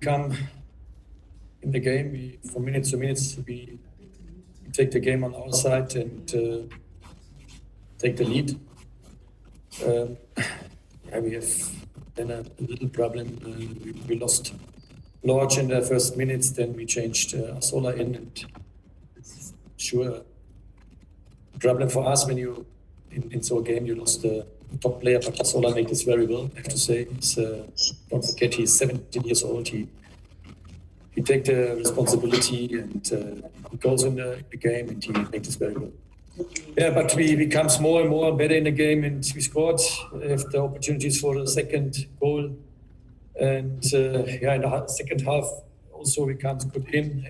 come in the game, from minutes to minutes, we take the game on our side and take the lead. We have then a little problem. We lost Lodge in the first minutes, then we changed Asola in, and it's sure a problem for us when you in so a game you lost the top player, but Asola made this very well, I have to say. Don't forget, he's 17 years old. He take the responsibility and he goes in the game and he made this very well. Yeah, but we becomes more and more better in the game, and we scored. We have the opportunities for the second goal. And in the second half also we can't put in.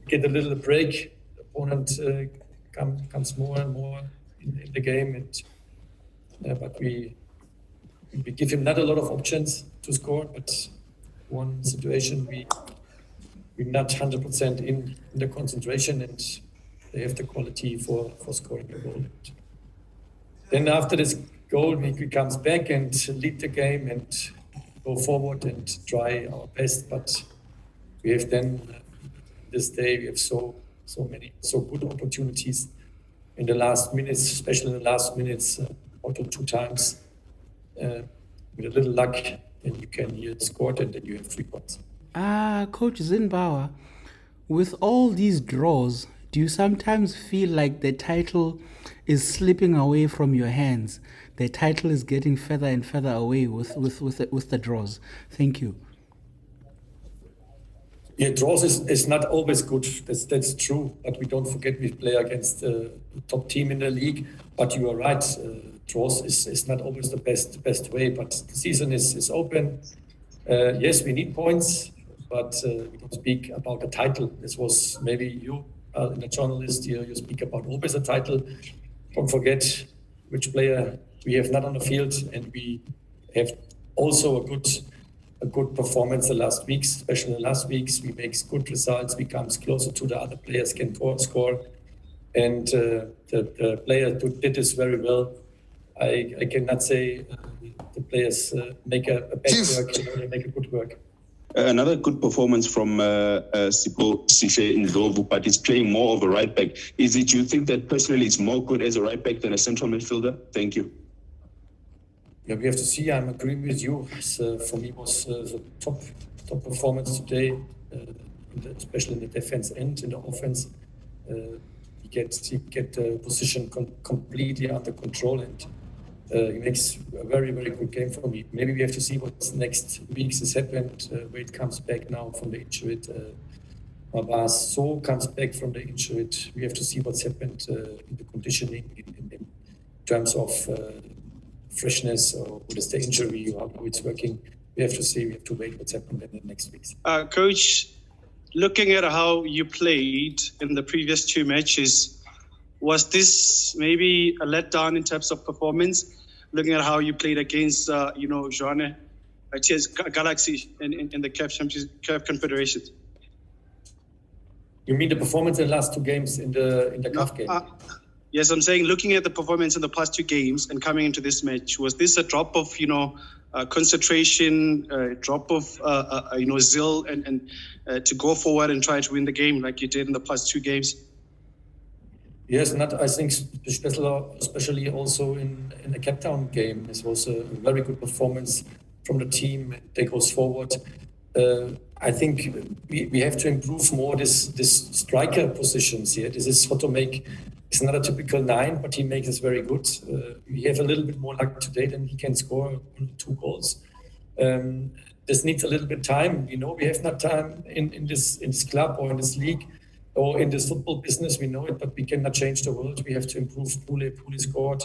Get a little break. The opponent comes more and more in the game, and but we give him not a lot of options to score. But one situation we're not 100% in the concentration, and they have the quality for scoring a goal. Then after this goal, we comes back and lead the game and go forward and try our best. But we have then this day we have so good opportunities in the last minutes, especially in the last minutes, one or two times. With a little luck, then you can score it, and then you have 3 points. Coach Zinnbauer, with all these draws, do you sometimes feel like the title is slipping away from your hands? The title is getting further and further away with the draws. Thank you. Yeah, draws is not always good. That's true. But we don't forget we play against the top team in the league. But you are right. Draws is not always the best way. But the season is open. Yes, we need points, but we don't speak about the title. This was maybe you, in a journalist, you speak about always a title. Don't forget which player we have not on the field, and we have also a good performance the last weeks, especially the last weeks. We make good results, becomes closer to the other players, can score, and the players did this very well. I cannot say the players make a bad work, they make a good work. Another good performance from Sipho Sihle Ndlovu, but he's playing more of a right back. Is it you think that personally it's more good as a right back than a central midfielder? Thank you. Yeah, we have to see. I'm agreeing with you. For me, was the top performance today, especially in the defense and in the offense. He get the position completely under control, and he makes a very, very good game for me. Maybe we have to see what next weeks has happened. Wade comes back now from the injury. So comes back from the injury. We have to see what's happened in the conditioning in terms of freshness, or what is the injury, how it's working. We have to see. We have to wait what's happened in the next weeks. Coach, looking at how you played in the previous 2 matches, was this maybe a letdown in terms of performance? Looking at how you played against, Joanne, Galaxy in the CAF Confederation. You mean the performance in the last 2 games in the CAF game? Yes, I'm saying looking at the performance in the past 2 games and coming into this match, was this a drop of concentration, a drop of zeal, and to go forward and try to win the game like you did in the past 2 games? Yes, I think especially also in the Cape Town game. This was a very good performance from the team. They goes forward. I think we have to improve more this striker positions here. This is what to make. It's not a typical 9, but he makes us very good. We have a little bit more luck today than he can score 2 goals. This needs a little bit time. We have not time in this club or in this league or in this football business. We know it, but we cannot change the world. We have to improve. Pule scored.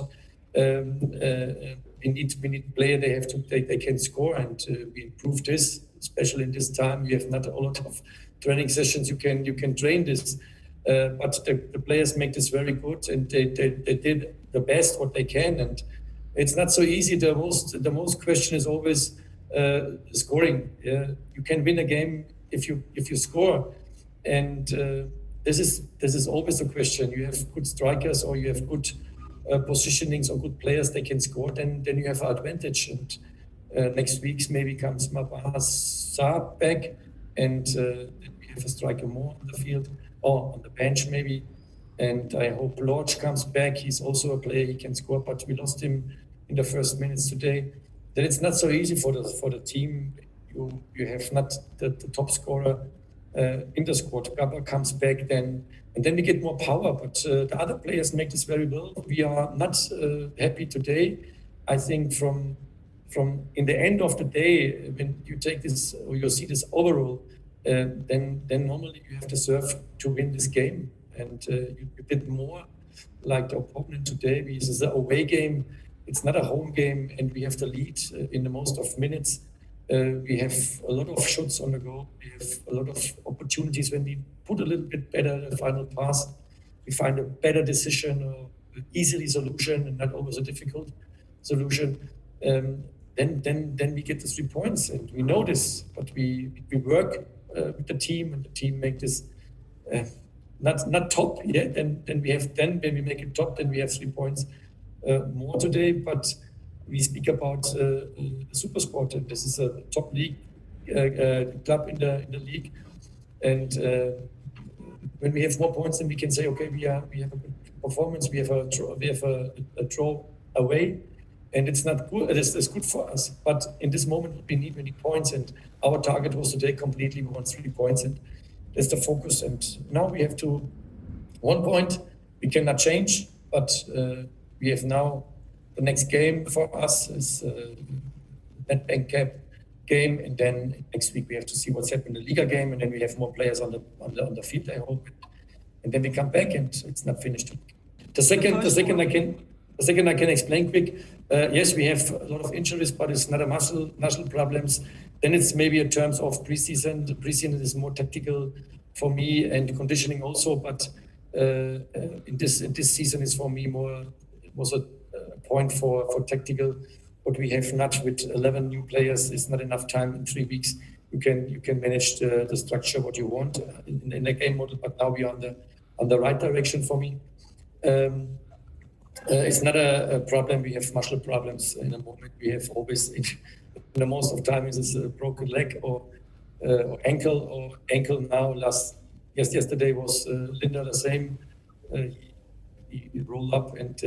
We need player. They can score, and we improve this. Especially in this time, we have not a lot of training sessions. You can train this. But the players make this very good, and they did the best what they can, and it's not so easy. The most question is always scoring. You can win a game if you score, and this is always the question. You have good strikers, or you have good positionings, or good players. They can score. Then you have an advantage, and Next week maybe comes Mabasa back, and then we have a striker more on the field or on the bench maybe. And I hope Lodge comes back. He's also a player, he can score, but we lost him in the first minutes today. Then it's not so easy for the team. You have not the top scorer in the squad. Gabba comes back then, and then we get more power. But the other players make this very well. We are not happy today. I think from in the end of the day, when you take this or you see this overall, then normally you have to serve to win this game. And you did more like the opponent today. This is an away game. It's not a home game, and we have the lead in the most of minutes. We have a lot of shots on the goal. We have a lot of opportunities when we put a little bit better the final pass. We find a better decision or easily solution, and not always a difficult solution. Then we get the 3 points, and we know this. But we work with the team, and the team make this. Not top yet. Then when we make it top, then we have 3 points more today. But we speak about SuperSport, and this is a top league club in the league. And when we have more points, then we can say, okay, we have a good performance. We have a draw away, and it's not good. It's good for us. But in this moment, we need many points, and our target was today completely. We want 3 points, and that's the focus. And now we have 1 point. We cannot change, but we have now the next game for us is NetBank Cup game, and then next week we have to see what's happening in the Liga game, and then we have more players on the field, I hope, and then we come back, and it's not finished. The second I can explain quick. Yes, we have a lot of injuries, but it's not a muscle problems. Then it's maybe in terms of preseason. The preseason is more tactical for me and conditioning also, but in this season is for me more. It was a point for tactical. What we have not with 11 new players is not enough time in 3 weeks. You can manage the structure what you want in the game model, but now we are on the right direction for me. It's not a problem. We have muscle problems in the moment. We have always in the most of time is a broken leg or ankle now. Yesterday was Linda the same. He rolled up and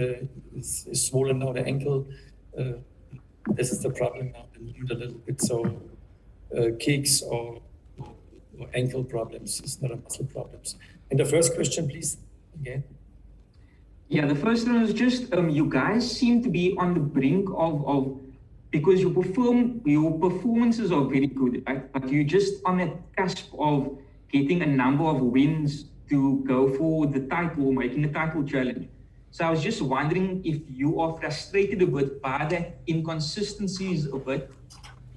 is swollen now the ankle. This is the problem now a little bit. So kicks or ankle problems. It's not a muscle problems. And the first question, please, again. Yeah, the first one is just you guys seem to be on the brink of because your performances are very good, right? But you're just on the cusp of getting a number of wins to go for the title, making the title challenge. So I was just wondering if you are frustrated a bit by the inconsistencies a bit.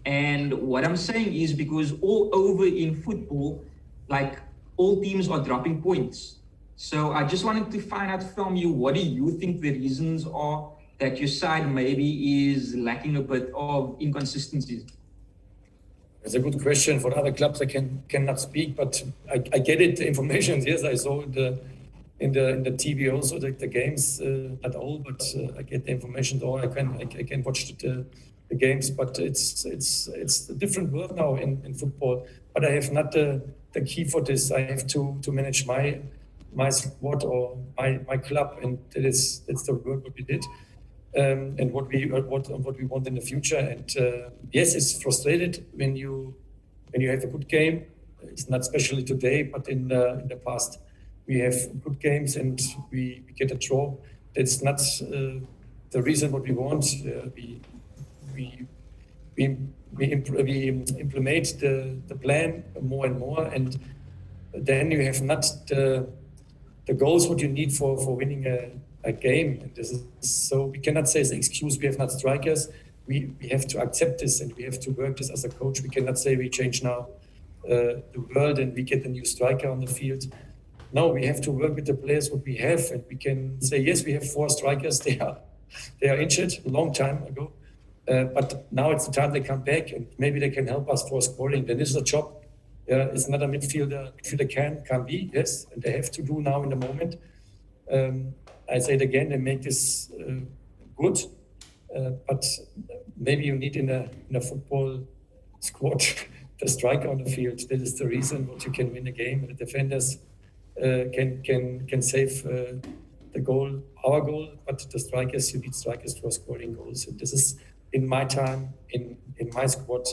And what I'm saying is because all over in football, like all teams are dropping points. So I just wanted to find out from you, what do you think the reasons are that your side maybe is lacking a bit of inconsistencies? It's a good question. For other clubs, I cannot speak, but I get it. The information, yes, I saw in the TV also the games, not all, but I get the information. Or I can watch the games, but it's a different world now in football. But I have not the key for this. I have to manage my squad or my club, and that's the work what we did, and what we want in the future. And yes, it's frustrated when you have a good game. It's not especially today, but in the past we have good games and we get a draw. That's not the reason what we want. We implement the plan more and more, and then you have not the goals what you need for winning a game. And this is, so we cannot say as an excuse we have not strikers. We have to accept this, and we have to work this as a coach. We cannot say we change now the world and we get a new striker on the field. No, we have to work with the players what we have, and we can say yes, we have 4 strikers. They are injured a long time ago, but now it's the time they come back, and maybe they can help us for scoring. Then this is a job. It's not a midfielder. Midfielder can be, yes, and they have to do now in the moment. I say it again, they make this good. but maybe you need in a football squad the striker on the field. That is the reason what you can win a game. And the defenders can save the goal, our goal, but the strikers, you need strikers for scoring goals. And this is, in my time, in my squad,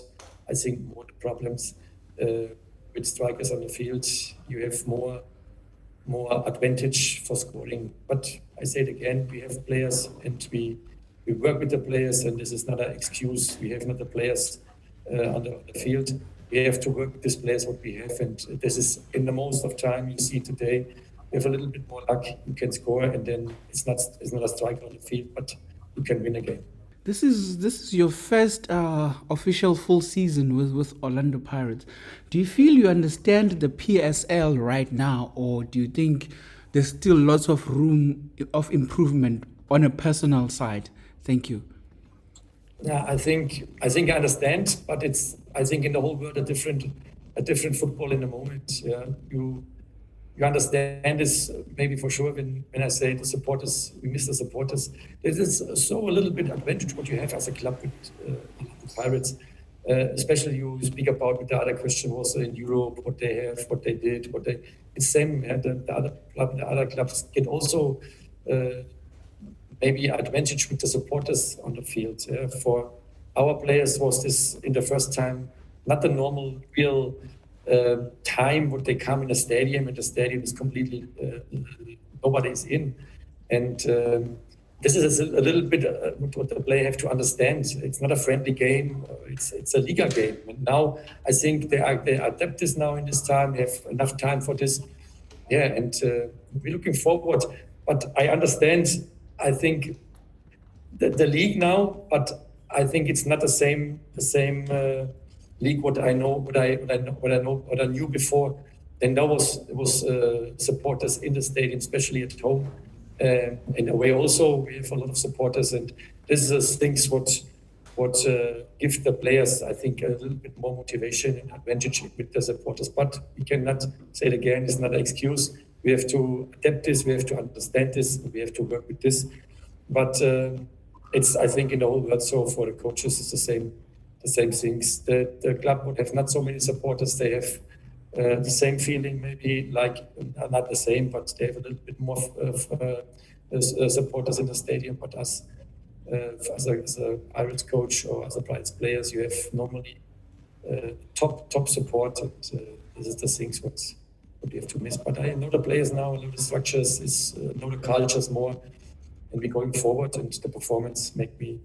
I think more the problems with strikers on the field. You have more advantage for scoring. But I say it again, we have players and we work with the players, and this is not an excuse. We have not the players on the field. We have to work with these players what we have, and this is in the most of time you see today. You have a little bit more luck, you can score, and then it's not a striker on the field, but you can win a game. This is your first official full season with Orlando Pirates. Do you feel you understand the PSL right now, or do you think there's still lots of room of improvement on a personal side? Thank you. Yeah, I think I understand, but it's, I think, in the whole world a different football in the moment. Yeah, you understand this maybe for sure when I say the supporters, we miss the supporters. This is so a little bit advantage what you have as a club with the Pirates. Especially you speak about with the other question also in Europe, what they have, what they did, it's same. Yeah, the other clubs get also maybe advantage with the supporters on the field. Yeah. For our players was this in the first time not the normal real time would they come in a stadium, and the stadium is completely nobody is in, and this is a little bit what the player have to understand. It's not a friendly game; it's a Liga game. And now I think they adapt this now in this time. They have enough time for this, yeah. And we're looking forward. But I understand. I think the league now, but I think it's not the same league what I knew before. Then there was supporters in the stadium, especially at home. In a way, also we have a lot of supporters, and this is things what give the players, I think, a little bit more motivation and advantage with the supporters. But we cannot say it again; it's not an excuse. We have to adapt this. We have to understand this. We have to work with this. But it's, I think, in the whole world. So for the coaches, it's the same things. The club would have not so many supporters. They have the same feeling, maybe like not the same, but they have a little bit more supporters in the stadium. But us, as a Pirates coach or as a Pirates players, you have normally top support, and this is the things what you have to miss. But I know the players now, I know the structures, know the cultures more, and we're going forward. And the performance make me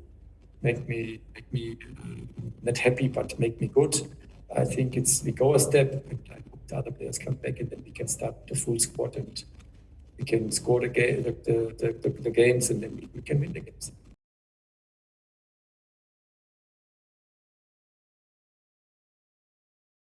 not happy, but make me good. I think we go a step, and I hope the other players come back, and then we can start the full squad, and we can score the games, and then we can win the games.